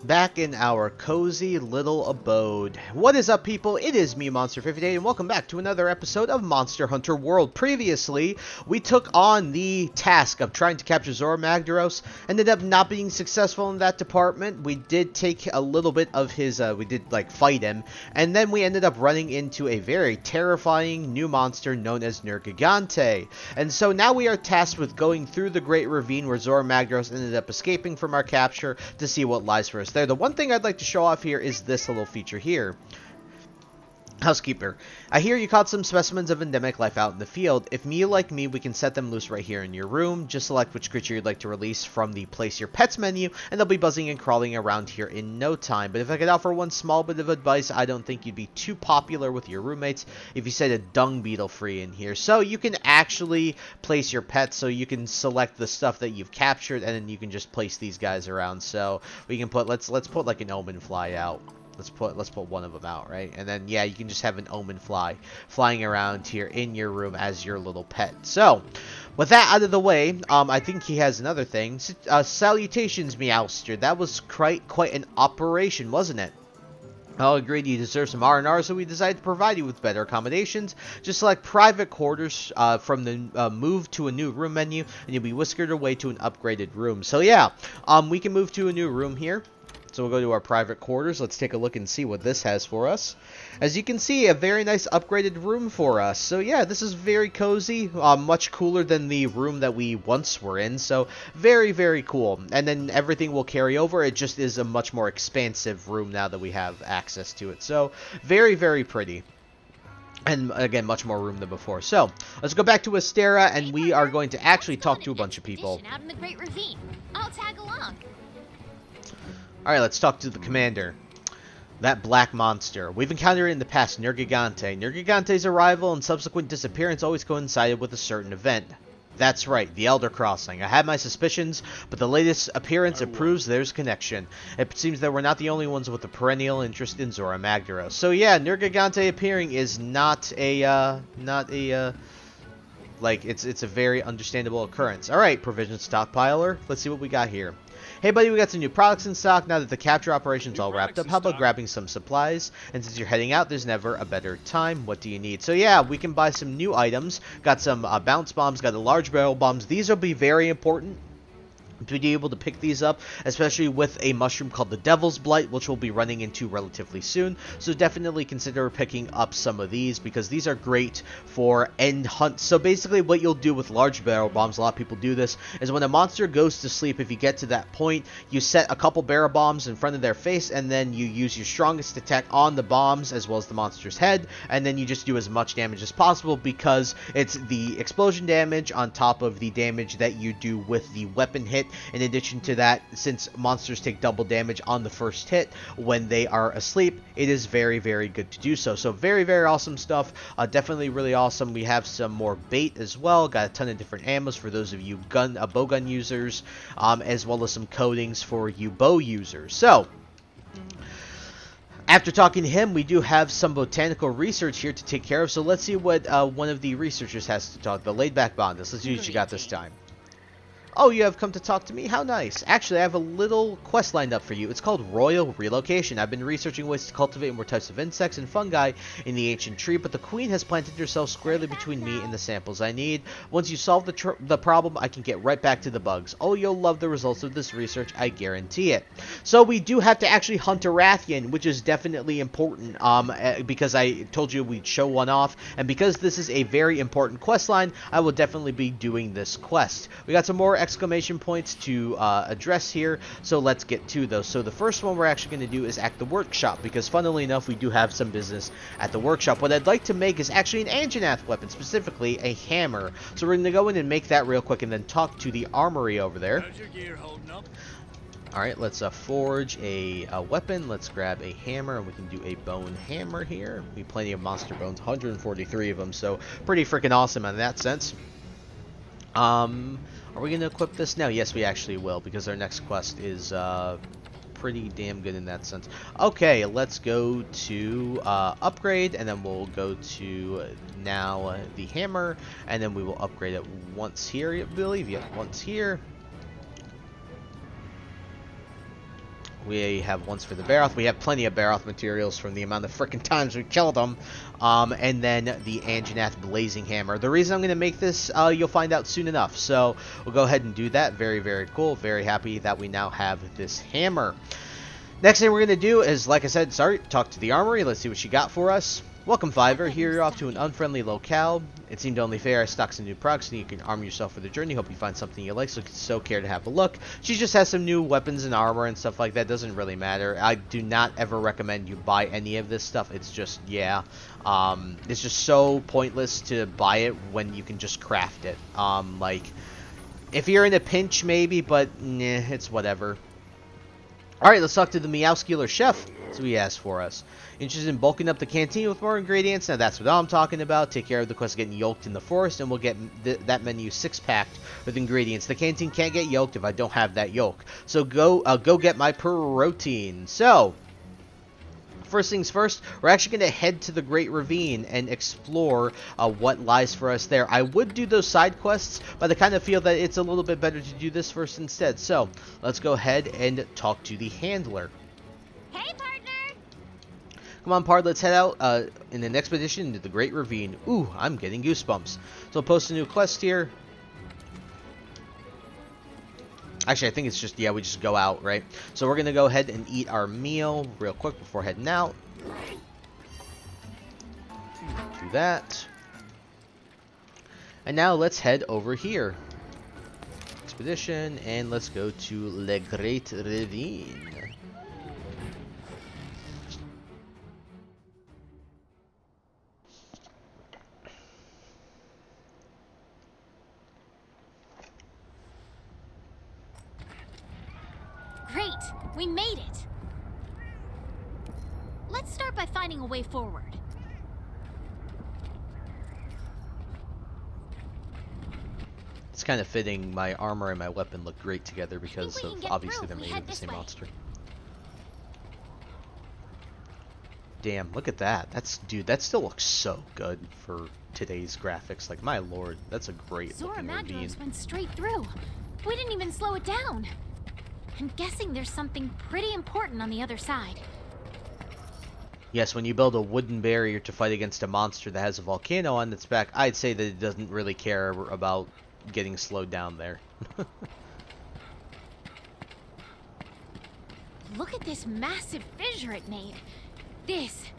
back in our cozy little abode. What is up, people? It is me, Monster58, and welcome back to another episode of Monster Hunter World. Previously, we took on the task of trying to capture Zorah Magdaros. Ended up not being successful in that department. We did take a little bit of his, we did, fight him. And then we ended up running into a very terrifying new monster known as Nergigante. And so now we are tasked with going through the Great Ravine where Zorah Magdaros ended up escaping from our capture to see what lies for us there. The one thing I'd like to show off here is this little feature here. Housekeeper, I hear you caught some specimens of endemic life out in the field. If you like me, we can set them loose right here in your room. Just select which creature you'd like to release from the Place Your Pets menu, and they'll be buzzing and crawling around here in no time. But if I could offer one small bit of advice, I don't think you'd be too popular with your roommates if you set a dung beetle free in here. So you can actually place your pets, so you can select the stuff that you've captured, and then you can just place these guys around. So we can put, let's put like an omen fly out. Let's put one of them out, right? And then, yeah, you can just have an omen flying around here in your room as your little pet. So, with that out of the way, I think he has another thing. Salutations, Meowster. That was quite an operation, wasn't it? I'll agree you deserve some R&R, so we decided to provide you with better accommodations. Just select private quarters from the move to a new room menu, and you'll be whiskered away to an upgraded room. So, yeah, we can move to a new room here. So we'll go to our private quarters. Let's take a look and see what this has for us. As you can see, a very nice upgraded room for us. So yeah, this is very cozy, much cooler than the room that we once were in. So very, very cool. And then everything will carry over. It just is a much more expansive room now that we have access to it. So very, very pretty. And again, much more room than before. So let's go back to Astera, and we are going to actually talk to a bunch of people. Out in the Great Ravine. I'll tag along. Alright, let's talk to the commander. That black monster. We've encountered it in the past, Nergigante. Nergigante's arrival and subsequent disappearance always coincided with a certain event. That's right, the Elder Crossing. I had my suspicions, but the latest appearance proves there's a connection. It seems that we're not the only ones with a perennial interest in Zorah Magdaros. So yeah, Nergigante appearing is not a, it's a very understandable occurrence. Alright, provision stockpiler. Let's see what we got here. Hey buddy, we got some new products in stock. Now that the capture operation's all wrapped up, how about grabbing some supplies? And since you're heading out, there's never a better time. What do you need? So yeah, we can buy some new items. Got some bounce bombs, got the large barrel bombs. These will be very important to be able to pick these up, especially with a mushroom called the Devil's Blight, which we'll be running into relatively soon. So definitely consider picking up some of these, because these are great for end hunts. So basically what you'll do with large barrel bombs, a lot of people do this, is when a monster goes to sleep, if you get to that point, you set a couple barrel bombs in front of their face, and then you use your strongest attack on the bombs as well as the monster's head, and then you just do as much damage as possible, because it's the explosion damage on top of the damage that you do with the weapon hit. In addition to that, since monsters take double damage on the first hit when they are asleep, it is very, very good to do so. So very, very awesome stuff. Definitely really awesome. We have some more bait as well. Got a ton of different ammos for those of you bow gun users, as well as some coatings for you bow users. So after talking to him, we do have some botanical research here to take care of. So let's see what one of the researchers has to talk. The laid-back Bondus. Let's see what you got this time. Oh, you have come to talk to me? How nice. Actually, I have a little quest lined up for you. It's called Royal Relocation. I've been researching ways to cultivate more types of insects and fungi in the ancient tree, but the queen has planted herself squarely between me and the samples I need. Once you solve the problem, I can get right back to the bugs. Oh, you'll love the results of this research, I guarantee it. So we do have to actually hunt a Rathian, which is definitely important, because I told you we'd show one off, and because this is a very important quest line, I will definitely be doing this quest. We got some more exclamation points to address here, so let's get to those. So the first one we're actually going to do is at the workshop, because funnily enough we do have some business at the workshop. What I'd like to make is actually an Anjanath weapon, specifically a hammer. So we're going to go in and make that real quick and then talk to the armory over there. How's your gear holding up? Alright, let's forge a weapon. Let's grab a hammer, and we can do a bone hammer here. We have plenty of monster bones, 143 of them, so pretty freaking awesome in that sense. Are we going to equip this now? Yes, we actually will, because our next quest is pretty damn good in that sense. Okay, let's go to upgrade, and then we'll go to now the hammer, and then we will upgrade it once here, I believe. Yep, once here. We have ones for the Baroth. We have plenty of Baroth materials from the amount of frickin' times we killed them. And then the Anjanath Blazing Hammer. The reason I'm going to make this, you'll find out soon enough. So we'll go ahead and do that. Very, very cool. Very happy that we now have this hammer. Next thing we're going to do is, like I said, talk to the armory. Let's see what she got for us. Welcome, Fiver. Here you're off to an unfriendly locale. It seemed only fair I stock some new products and you can arm yourself for the journey. Hope you find something you like, so care to have a look. She just has some new weapons and armor and stuff like that. Doesn't really matter. I do not ever recommend you buy any of this stuff. It's just, yeah. It's just so pointless to buy it when you can just craft it. Like, if you're in a pinch, maybe, but nah, it's whatever. Alright, let's talk to the Meowscular Chef. That's what he asked for us. Interested in bulking up the canteen with more ingredients? Now that's what I'm talking about. Take care of the quest of getting yoked in the forest, and we'll get that menu 6-packed with ingredients. The canteen can't get yoked if I don't have that yoke. So go get my protein. So, first things first, we're actually going to head to the Great Ravine and explore what lies for us there. I would do those side quests, but I kind of feel that it's a little bit better to do this first instead. So, let's go ahead and talk to the handler. Hey, partner! Come on, Pard, let's head out in an expedition into the Great Ravine. Ooh, I'm getting goosebumps. So I'll post a new quest here. Actually, I think it's just, yeah, we just go out, right? So we're going to go ahead and eat our meal real quick before heading out. Do that. And now let's head over here. Expedition, and let's go to Le Great Ravine. Great! We made it! Let's start by finding a way forward. It's kind of fitting. My armor and my weapon look great together because of, obviously, they're made of the same monster. Damn, look at that. Dude, that still looks so good for today's graphics. Like, my lord, that's a great Zorah looking ravine. Magdaros went straight through. We didn't even slow it down. I'm guessing there's something pretty important on the other side. Yes, when you build a wooden barrier to fight against a monster that has a volcano on its back, I'd say that it doesn't really care about getting slowed down there. Look at this massive fissure it made. This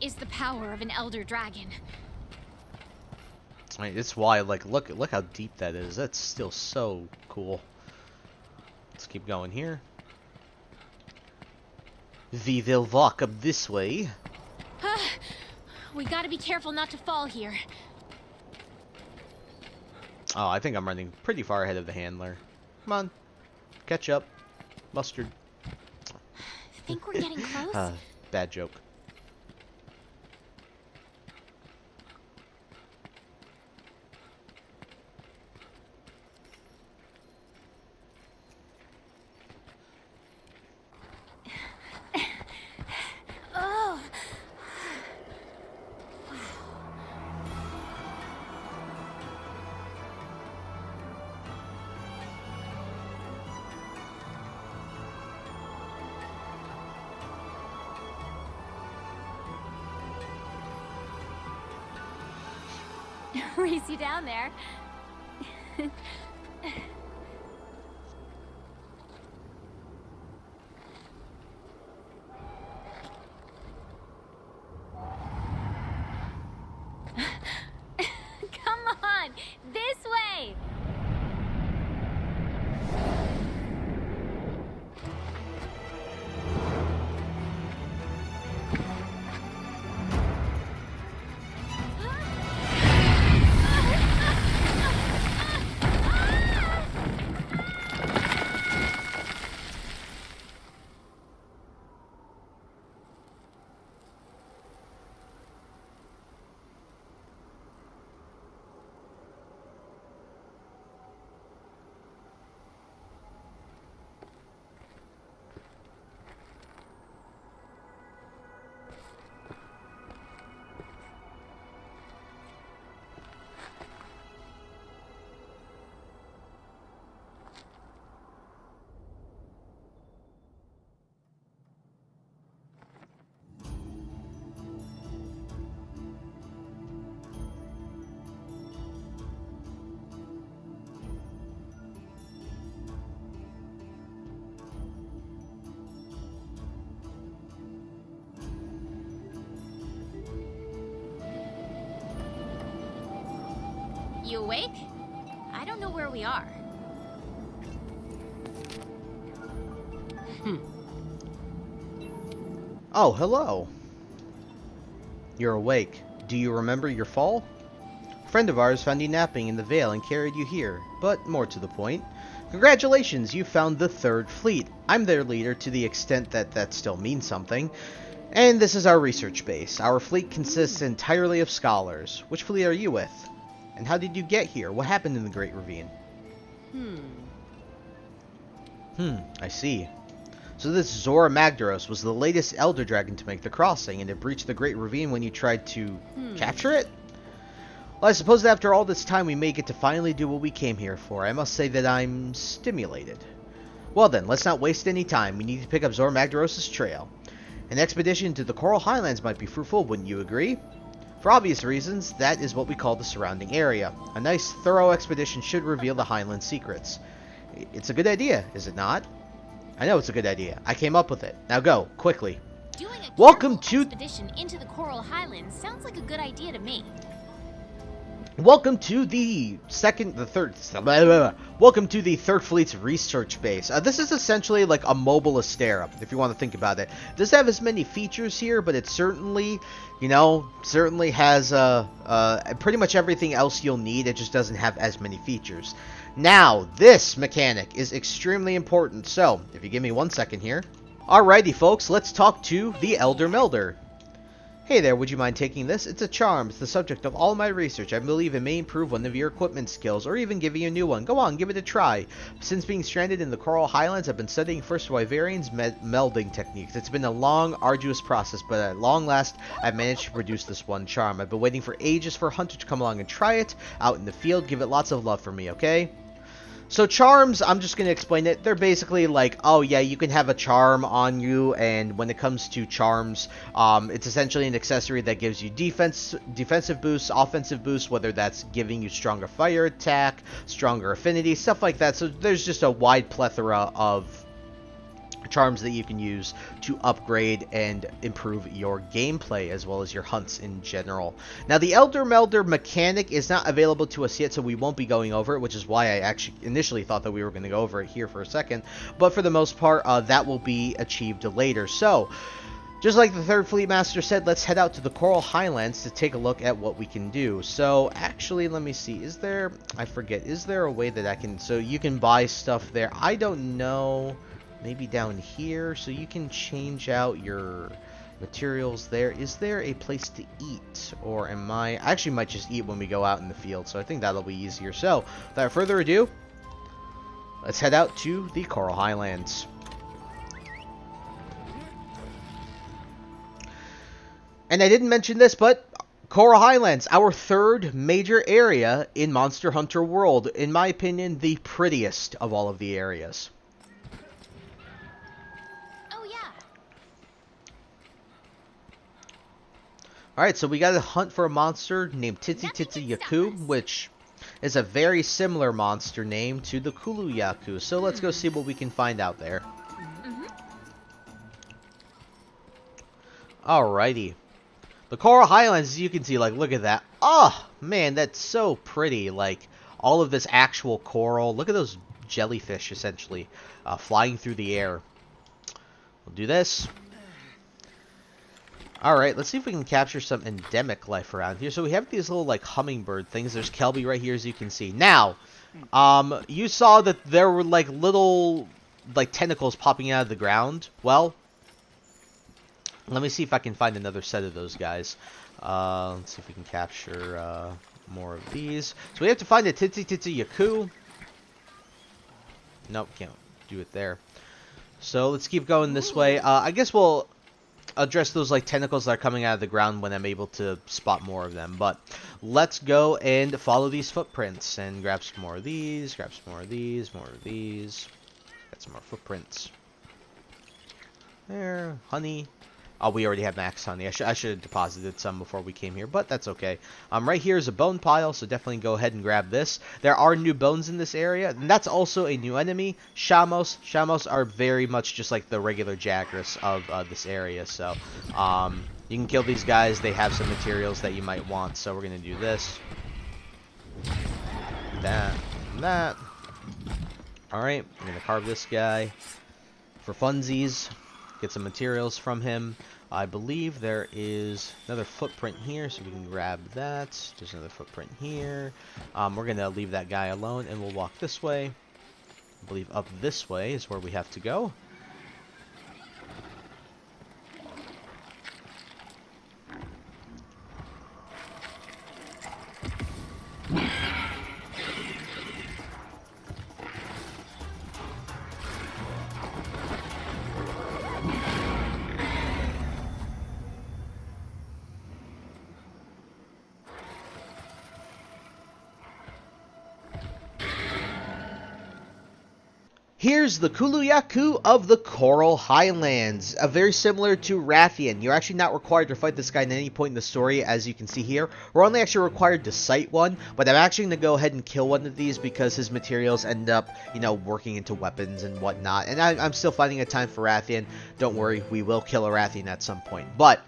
is the power of an elder dragon. I mean, it's why, like, look how deep that is. That's still so cool. Let's keep going here. We will walk up this way. We gotta be careful not to fall here. Oh, I think I'm running pretty far ahead of the handler. Come on. Catch up. Mustard. Think we're getting close? Bad joke. Oh. Race you down there. Come on, this way. You awake? I don't know where we are. Oh, hello. You're awake. Do you remember your fall? A friend of ours found you napping in the Vale and carried you here, but more to the point. Congratulations, you found the Third Fleet. I'm their leader to the extent that that still means something. And this is our research base. Our fleet consists entirely of scholars. Which fleet are you with? And how did you get here? What happened in the Great Ravine? I see. So this Zorah Magdaros was the latest Elder Dragon to make the crossing, and it breached the Great Ravine when you tried to capture it? Well, I suppose that after all this time we may get to finally do what we came here for. I must say that I'm stimulated. Well then, let's not waste any time. We need to pick up Zorah Magdaros' trail. An expedition to the Coral Highlands might be fruitful, wouldn't you agree? For obvious reasons, that is what we call the surrounding area. A nice, thorough expedition should reveal the Highlands secrets. It's a good idea, is it not? I know it's a good idea. I came up with it. Now go, quickly. Doing a Welcome to expedition into the Coral Highlands sounds like a good idea to me. Welcome to the Welcome to the Third Fleet's research base. This is essentially like a mobile Astera, if you want to think about it. It doesn't have as many features here, but it certainly, certainly has pretty much everything else you'll need. It just doesn't have as many features. Now, this mechanic is extremely important, so if you give me 1 second here. Alrighty, folks, let's talk to the Elder Melder. Hey there, would you mind taking this? It's a charm. It's the subject of all my research. I believe it may improve one of your equipment skills, or even give you a new one. Go on, give it a try. Since being stranded in the Coral Highlands, I've been studying First Wyverian's melding techniques. It's been a long, arduous process, but at long last, I've managed to produce this one charm. I've been waiting for ages for a hunter to come along and try it. Out in the field, give it lots of love for me, okay? So charms, I'm just going to explain it. They're basically like, oh yeah, you can have a charm on you, and when it comes to charms, it's essentially an accessory that gives you defensive boosts, offensive boosts, whether that's giving you stronger fire attack, stronger affinity, stuff like that. So there's just a wide plethora of charms that you can use to upgrade and improve your gameplay as well as your hunts in general. Now, the Elder Melder mechanic is not available to us yet, so we won't be going over it, which is why I actually initially thought that we were going to go over it here for a second. But for the most part, that will be achieved later. So, just like the Third Fleet Master said, let's head out to the Coral Highlands to take a look at what we can do. So, actually, let me see. Is there a way that I can... So, you can buy stuff there. I don't know... Maybe down here, so you can change out your materials there. Is there a place to eat? Or am I actually might just eat when we go out in the field, so I think that'll be easier. So, without further ado, let's head out to the Coral Highlands. And I didn't mention this, but Coral Highlands, our third major area in Monster Hunter World. In my opinion, the prettiest of all of the areas. Alright, so we gotta hunt for a monster named Tzitzi-Ya-Ku, which is a very similar monster name to the Tzitzi-Ya-Ku. So let's go see what we can find out there. Alrighty. The Coral Highlands, as you can see, like, look at that. Oh, man, that's so pretty. Like, all of this actual coral. Look at those jellyfish, essentially, flying through the air. We'll do this. Alright, let's see if we can capture some endemic life around here. So we have these little, like, hummingbird things. There's Kelby right here, as you can see. Now, you saw that there were, like, little, like, tentacles popping out of the ground. Well, let me see if I can find another set of those guys. Let's see if we can capture more of these. So we have to find a Tzitzi-Ya-Ku. Nope, can't do it there. So let's keep going this way. I guess we'll address those like tentacles that are coming out of the ground when I'm able to spot more of them. But let's go and follow these footprints and grab some more of these, grab some more of these, more of these. Got some more footprints. There, honey. Oh, we already have max honey. I should have deposited some before we came here, but that's okay. Right here is a bone pile, so definitely go ahead and grab this. There are new bones in this area, and that's also a new enemy, Shamos. Shamos are very much just like the regular Jagras of this area, so you can kill these guys. They have some materials that you might want, so we're going to do this. that, and that. Alright, I'm going to carve this guy for funsies. Get some materials from him. I believe there is another footprint here, so we can grab that. There's another footprint here. We're going to leave that guy alone, and we'll walk this way. I believe up this way is where we have to go. Here's the Tzitzi-Ya-Ku of the Coral Highlands, very similar to Ravine. You're actually not required to fight this guy at any point in the story, as you can see here. We're only actually required to sight one, but I'm actually going to go ahead and kill one of these because his materials end up, you know, working into weapons and whatnot. And I'm still finding a time for Ravine. Don't worry, we will kill a Ravine at some point. But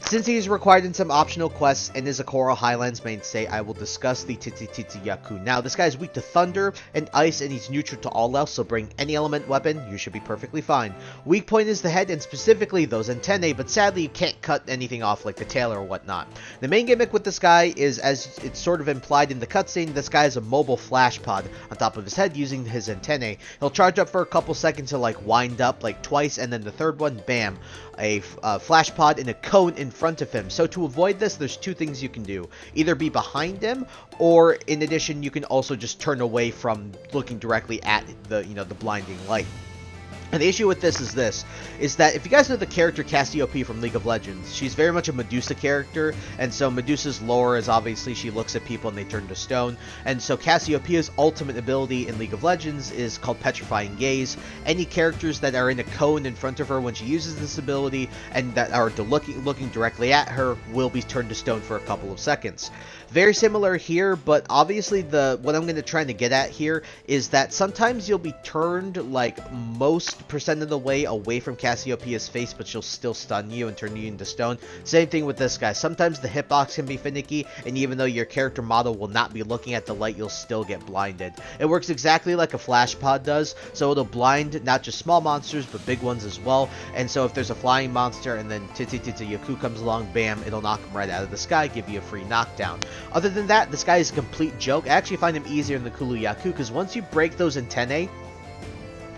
since he is required in some optional quests and is a Coral Highlands mainstay, I will discuss the Tzitzi-Ya-Ku. Now, this guy is weak to thunder and ice, and he's neutral to all else, so bring any element weapon, you should be perfectly fine. Weak point is the head, and specifically those antennae, but sadly you can't cut anything off like the tail or whatnot. The main gimmick with this guy is, as it's sort of implied in the cutscene, this guy is a mobile flash pod on top of his head using his antennae. He'll charge up for a couple seconds to like wind up like twice, and then the third one, bam, a flash pod in a cone in front of him. So to avoid this, there's two things you can do. Either be behind him, or in addition, you can also just turn away from looking directly at the, you know, the blinding light. And the issue with this is that if you guys know the character Cassiopeia from League of Legends, she's very much a Medusa character, and so Medusa's lore is obviously she looks at people and they turn to stone, and so Cassiopeia's ultimate ability in League of Legends is called Petrifying Gaze. Any characters that are in a cone in front of her when she uses this ability and that are looking directly at her will be turned to stone for a couple of seconds. Very similar here, but obviously what I'm going to try to get at here is that sometimes you'll be turned like most percent of the way away from Cassiopeia's face, but she'll still stun you and turn you into stone. Same thing with this guy. Sometimes the hitbox can be finicky, and even though your character model will not be looking at the light, you'll still get blinded. It works exactly like a flash pod does, so it'll blind not just small monsters, but big ones as well. And so if there's a flying monster and then Tzitzi-Ya-Ku comes along, bam, it'll knock him right out of the sky, give you a free knockdown. Other than that, this guy is a complete joke. I actually find him easier in the Tzitzi-Ya-Ku because once you break those antennae,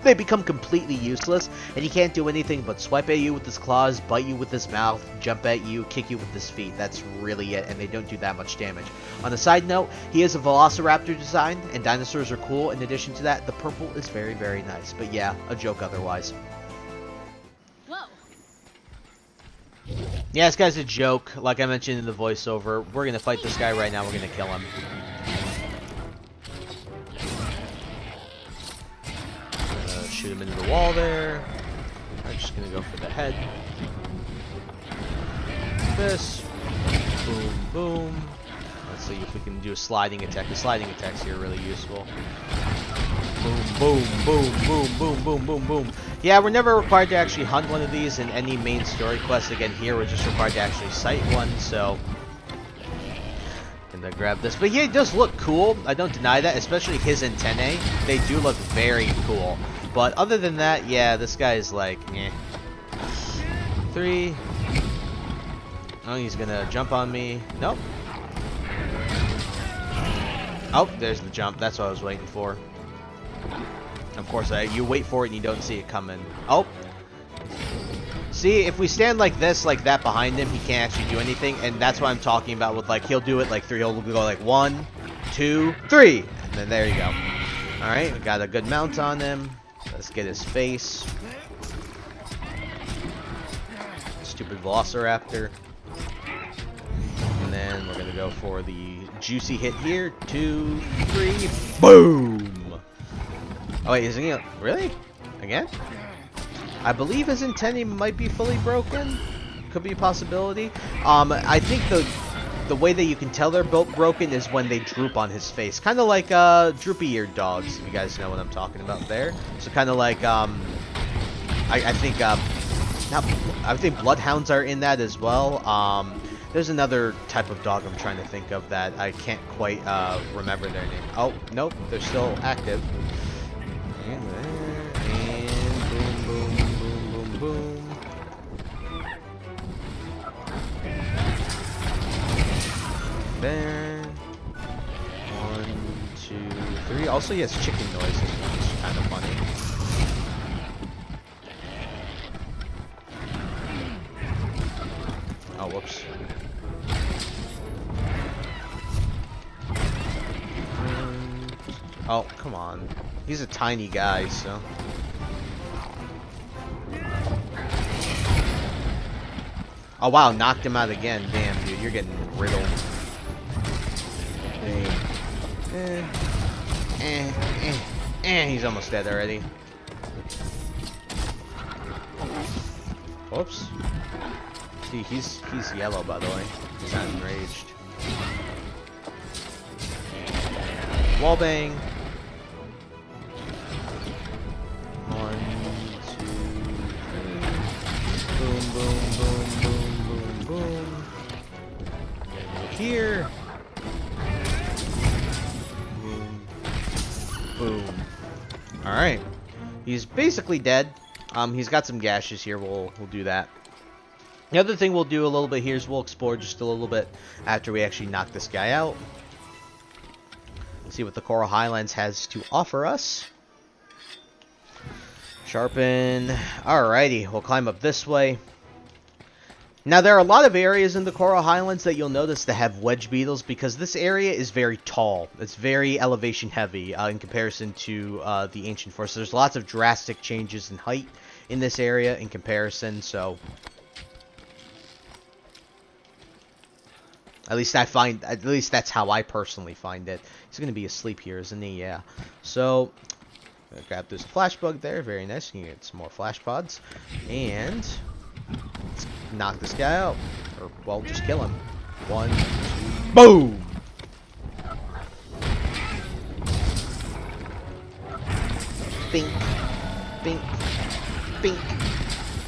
they become completely useless, and he can't do anything but swipe at you with his claws, bite you with his mouth, jump at you, kick you with his feet. That's really it, and they don't do that much damage. On a side note, he is a Velociraptor design, and dinosaurs are cool. In addition to that, the purple is very, very nice. But yeah, a joke otherwise. Whoa. Yeah, this guy's a joke. Like I mentioned in the voiceover, we're going to fight this guy right now. We're going to kill him. Shoot him into the wall there. I'm just going to go for the head. This. Boom, boom. Let's see if we can do a sliding attack. The sliding attacks here are really useful. Boom, boom, boom, boom, boom, boom, boom, boom. Yeah, we're never required to actually hunt one of these in any main story quest. Again, here we're just required to actually sight one, so and grab this. But yeah, it does look cool. I don't deny that, especially his antennae. They do look very cool. But other than that, yeah, this guy is like, eh. 3. Oh, he's gonna jump on me. Nope. Oh, there's the jump. That's what I was waiting for. Of course, you wait for it and you don't see it coming. Oh. See, if we stand like this, like that behind him, he can't actually do anything. And that's what I'm talking about with, like, he'll do it like 3. He'll go like 1, 2, 3. And then there you go. Alright, we got a good mount on him. Let's get his face. Stupid Velociraptor. And then we're gonna go for the juicy hit here. 2, 3. Boom! Oh wait, isn't he? Really? Again? I believe his antennae might be fully broken. Could be a possibility. I think the way that you can tell they're both broken is when they droop on his face. Kind of like droopy-eared dogs, if you guys know what I'm talking about there. So kind of like, I think bloodhounds are in that as well. There's another type of dog I'm trying to think of that I can't quite remember their name. Oh, nope, they're still active. And boom, boom, boom, boom, boom. There. 1, 2, 3. Also, he has chicken noises, which is kind of funny. Oh, whoops. Oh, come on. He's a tiny guy, so... Oh, wow, knocked him out again. Damn, dude, you're getting riddled. He's almost dead already. Whoops. See, he's yellow, by the way. He's not enraged. Wallbang. 1, 2, 3. Boom, boom, boom, boom, boom. And here. Boom. Boom. Alright. He's basically dead. He's got some gashes here. We'll do that. The other thing we'll do a little bit here is we'll explore just a little bit after we actually knock this guy out. See what the Coral Highlands has to offer us. Sharpen. Alrighty, we'll climb up this way. Now, there are a lot of areas in the Coral Highlands that you'll notice that have wedge beetles because this area is very tall. It's very elevation heavy in comparison to the ancient forest. There's lots of drastic changes in height in this area in comparison, so... At least that's how I personally find it. He's going to be asleep here, isn't he? Yeah. So, grab this flash bug there. Very nice. You can get some more flash pods. And let's knock this guy out. Or, well, just kill him. 1, 2, boom! Bink. Bink. Bink.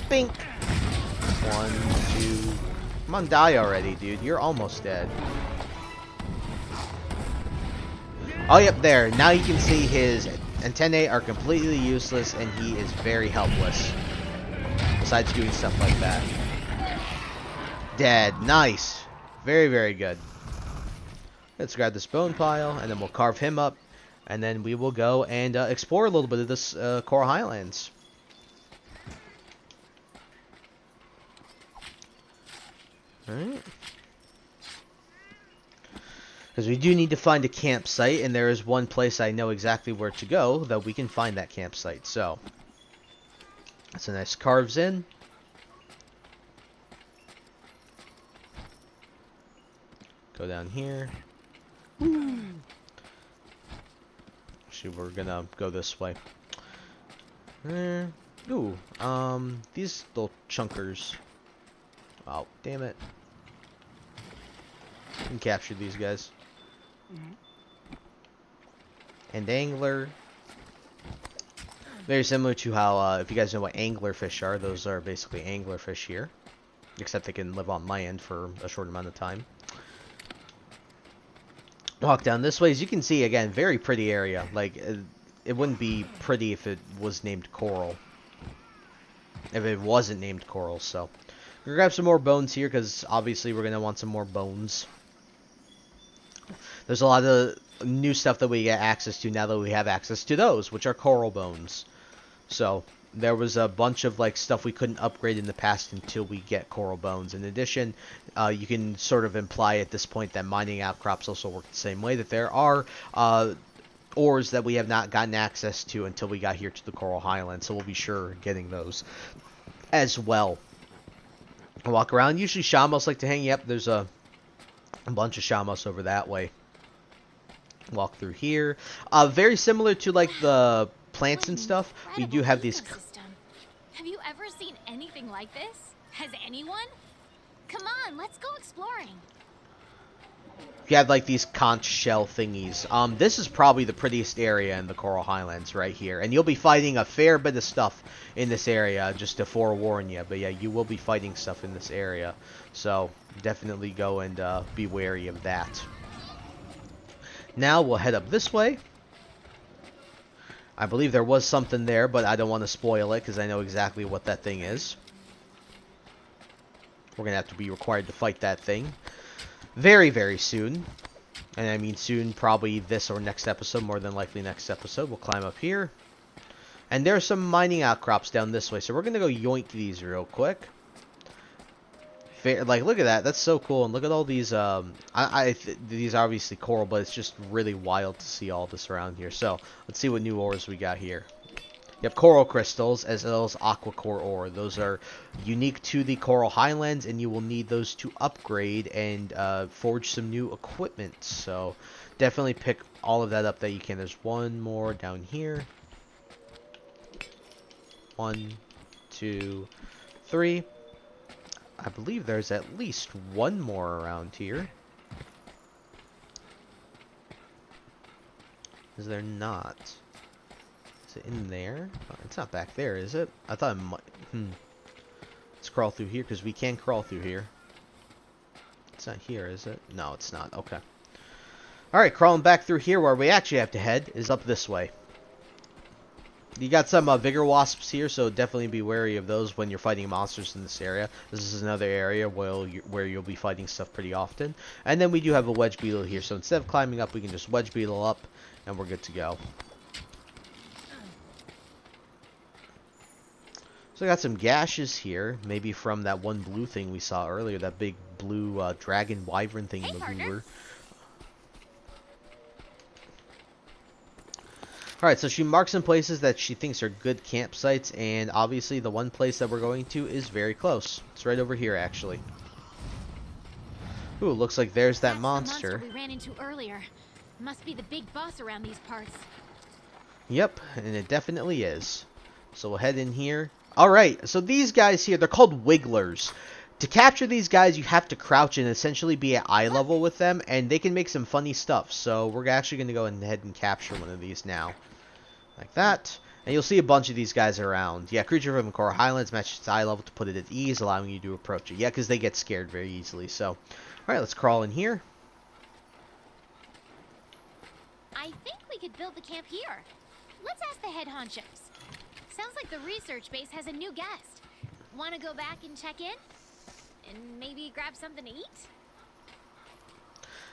Bink. 1, 2... Come on, die already, dude. You're almost dead. Oh, yep, there. Now you can see his antennae are completely useless, and he is very helpless. Besides doing stuff like that. Dead. Nice. Very, very good. Let's grab this bone pile, and then we'll carve him up, and then we will go and explore a little bit of this Coral Highlands. Alright. Because we do need to find a campsite, and there is one place I know exactly where to go that we can find that campsite. So, that's a nice carves in. Go down here. Actually, we're gonna go this way. Ooh, these little chunkers. Oh, damn it. You can capture these guys. And angler. Very similar to how, if you guys know what anglerfish are, those are basically anglerfish here. Except they can live on land for a short amount of time. Walk down this way. As you can see, again, very pretty area. Like, it wouldn't be pretty if it was named Coral. If it wasn't named Coral, so... We're gonna grab some more bones here, because obviously we're gonna want some more bones. There's a lot of new stuff that we get access to now that we have access to those, which are coral bones. So, there was a bunch of like stuff we couldn't upgrade in the past until we get coral bones. In addition, you can sort of imply at this point that mining outcrops also work the same way, that there are ores that we have not gotten access to until we got here to the Coral Highlands, so we'll be sure getting those as well. Walk around. Usually Shamos like to hang. Yep, there's a bunch of Shamos over that way. Walk through here. Very similar to like the plants and stuff. We do have these... Have you ever seen anything like this? Has anyone? Come on, let's go exploring. You have like these conch shell thingies. This is probably the prettiest area in the Coral Highlands right here. And you'll be fighting a fair bit of stuff in this area, just to forewarn you. But yeah, you will be fighting stuff in this area. So, definitely go and be wary of that. Now we'll head up this way. I believe there was something there, but I don't want to spoil it because I know exactly what that thing is. We're going to have to be required to fight that thing very, very soon. And I mean soon, probably this or next episode, more than likely next episode. We'll climb up here. And there's some mining outcrops down this way, so we're going to go yoink these real quick. Like, look at that. That's so cool. And look at all these, these are obviously coral, but it's just really wild to see all this around here. So, let's see what new ores we got here. You have coral crystals as well as aqua core ore. Those are unique to the Coral Highlands, and you will need those to upgrade and forge some new equipment. So, definitely pick all of that up that you can. There's one more down here. 1, 2, 3. I believe there's at least one more around here. Is there not? Is it in there? Oh, it's not back there, is it? I thought it might. Let's crawl through here, because we can crawl through here. It's not here, is it? No, it's not. Okay. Alright, crawling back through here, where we actually have to head is up this way. You got some vigor wasps here, so definitely be wary of those when you're fighting monsters in this area. This is another area where you'll be fighting stuff pretty often. And then we do have a wedge beetle here, so instead of climbing up, we can just wedge beetle up, and we're good to go. So I got some gashes here, maybe from that one blue thing we saw earlier, that big blue dragon wyvern thing in the lure. Alright, so she marks some places that she thinks are good campsites, and obviously the one place that we're going to is very close. It's right over here, actually. Ooh, looks like there's that monster. The monster we ran into earlier. Must be the big boss around these parts. Yep, and it definitely is. So we'll head in here. Alright, so these guys here, they're called wigglers. To capture these guys, you have to crouch and essentially be at eye level with them, and they can make some funny stuff. So we're actually going to go ahead and capture one of these now. Like that. And you'll see a bunch of these guys around. Yeah, creature from the Coral Highlands matches its eye level to put it at ease, allowing you to approach it. Yeah, because they get scared very easily. So, alright, let's crawl in here. I think we could build the camp here. Let's ask the head honchos. Sounds like the research base has a new guest. Want to go back and check in? And maybe grab something to eat?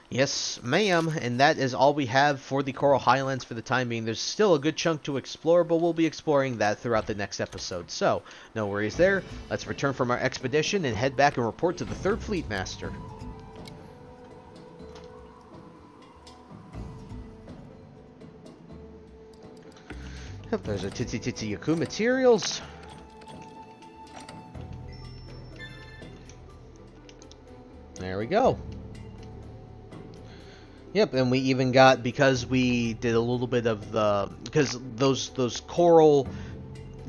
Yes, ma'am, and that is all we have for the Coral Highlands for the time being. There's still a good chunk to explore, but we'll be exploring that throughout the next episode. So, no worries there. Let's return from our expedition and head back and report to the 3rd Fleet Master. Yep, there's our Tzitzi-Ya-Ku materials. There we go. Yep, and we even got, because we did a little bit of the, because those coral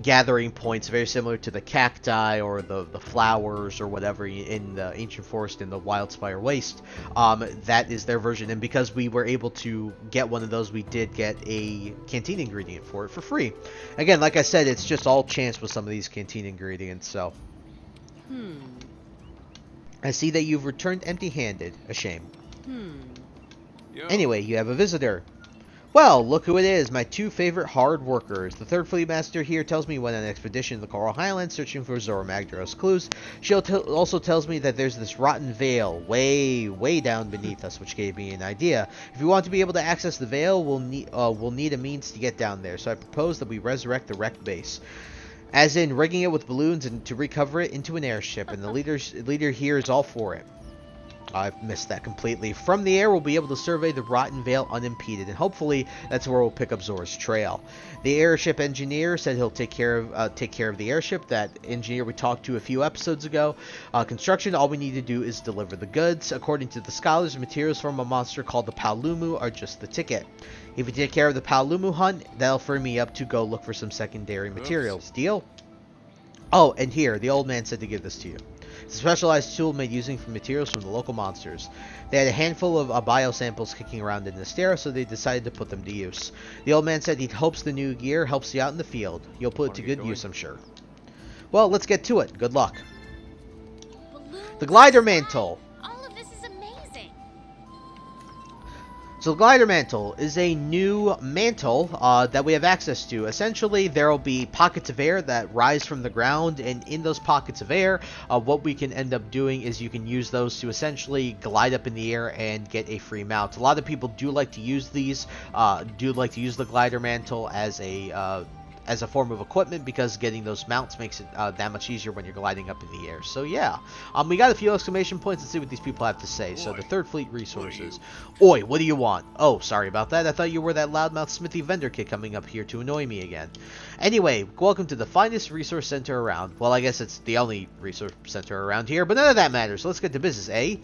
gathering points, very similar to the cacti or the flowers or whatever in the ancient forest in the Wildspire Waste, that is their version. And because we were able to get one of those, we did get a canteen ingredient for it for free. Again, like I said, it's just all chance with some of these canteen ingredients, so. I see that you've returned empty-handed. A shame. Yo. Anyway, you have a visitor. Well, look who it is, my 2 favorite hard workers. The 3rd Fleet Master here tells me went on an expedition to the Coral Highlands searching for Zorah Magdaros clues. She also tells me that there's this rotten veil way down beneath us, which gave me an idea. If we want to be able to access the veil, we'll need a means to get down there, so I propose that we resurrect the wrecked base. As in, rigging it with balloons and to recover it into an airship, and the leader here is all for it. I've missed that completely. From the air, we'll be able to survey the rotten veil unimpeded, and hopefully that's where we'll pick up Zorah's trail. The airship engineer said he'll take care of the airship. That engineer we talked to a few episodes ago. Construction, all we need to do is deliver the goods. According to the scholars, materials from a monster called the Paolumu are just the ticket. If we take care of the Paolumu hunt, that'll free me up to go look for some secondary materials. Deal? Oh, and here, the old man said to give this to you. It's a specialized tool made using materials from the local monsters. They had a handful of biosamples kicking around in this area, so they decided to put them to use. The old man said he hopes the new gear helps you out in the field. You'll put it to good use, I'm sure. Well, let's get to it. Good luck. The glider mantle. All of this is amazing. So the glider mantle is a new mantle that we have access to. Essentially, there will be pockets of air that rise from the ground, and in those pockets of air, what we can end up doing is you can use those to essentially glide up in the air and get a free mount. A lot of people do like to use these, the glider mantle as a form of equipment, because getting those mounts makes it that much easier when you're gliding up in the air. So yeah, we got a few exclamation points. Let's see what these people have to say. So the Third Fleet resources. Oi, what do you want? Oh, sorry about that. I thought you were that loudmouth Smithy vendor kid coming up here to annoy me again. Anyway, welcome to the finest resource center around. Well, I guess it's the only resource center around here, but none of that matters. So let's get to business, eh?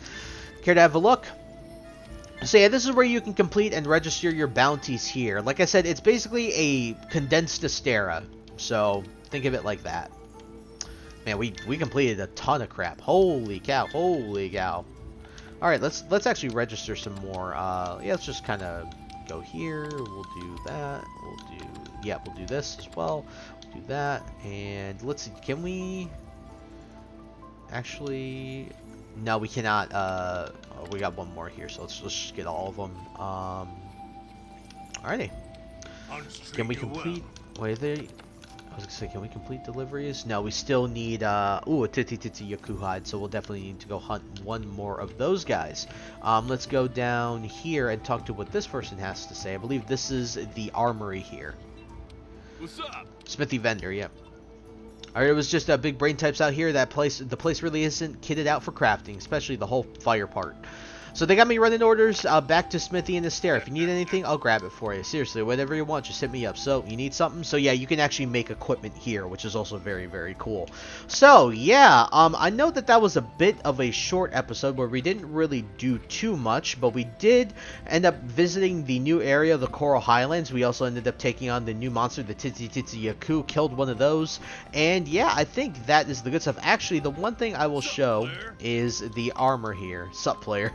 Care to have a look? So yeah, this is where you can complete and register your bounties here. Like I said, it's basically a condensed Astera. So think of it like that. Man, we completed a ton of crap. Holy cow, holy cow. Alright, let's actually register some more. Yeah, let's just kind of go here. We'll do that. We'll do this as well. We'll do that. And let's see, can we actually... No, we cannot. We got one more here, so let's just get all of them. Alrighty. Can we complete? Wait, are they? I was gonna say, can we complete deliveries? No, we still need a Tzitzi-Ya-Ku hide, so we'll definitely need to go hunt one more of those guys. Let's go down here and talk to what this person has to say. I believe this is the armory here. What's up? Smithy vendor, yeah. Alright, it was just big brain types out here. The place really isn't kitted out for crafting, especially the whole fire part. So they got me running orders back to Smithy and Astera. If you need anything, I'll grab it for you. Seriously, whatever you want, just hit me up. So, you need something? So, yeah, you can actually make equipment here, which is also very, very cool. So, yeah, I know that was a bit of a short episode where we didn't really do too much, but we did end up visiting the new area, the Coral Highlands. We also ended up taking on the new monster, the Tzitzi-Ya-Ku, killed one of those. And, yeah, I think that is the good stuff. Actually, the one thing I will show is the armor here. Sup, player?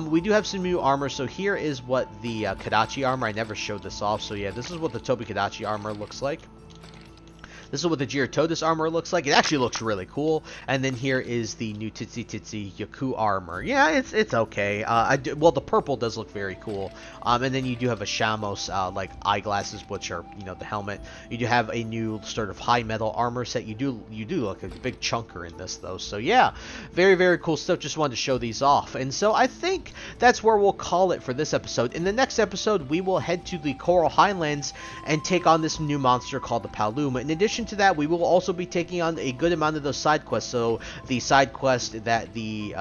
We do have some new armor. So here is what the Kadachi armor, I never showed this off, so yeah, this is what the Tobi Kadachi armor looks like. This is what the Giratodus armor looks like. It actually looks really cool. And then here is the new Tzitzi-Ya-Ku armor. Yeah, it's okay. Well, the purple does look very cool. And then you do have a Shamos like eyeglasses, which are, you know, the helmet. You do have a new sort of high metal armor set. You do look a big chunker in this though. So yeah, very, very cool stuff. Just wanted to show these off. And so I think that's where we'll call it for this episode. In the next episode, we will head to the Coral Highlands and take on this new monster called the Paluma. In addition to that, we will also be taking on a good amount of those side quests. So the side quest that the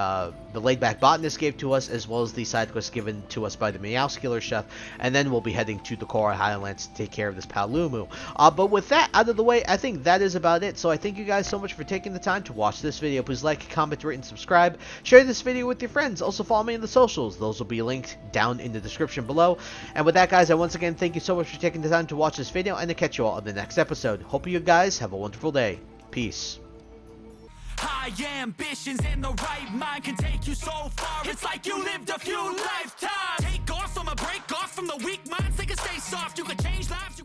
laid-back botanist gave to us, as well as the side quest given to us by the Meowscular chef, and then we'll be heading to the Coral Highlands to take care of this Palumu. But with that out of the way, I think that is about it. So I thank you guys so much for taking the time to watch this video. Please like, comment, rate, and subscribe. Share this video with your friends. Also follow me on the socials. Those will be linked down in the description below. And with that, guys, I once again thank you so much for taking the time to watch this video, and to catch you all in the next episode. Hope you guys have a wonderful day. Peace. High ambitions and the right mind can take you so far. It's like you lived a few lifetimes. Take off from a break off from the weak minds. They can stay soft. You can change lives.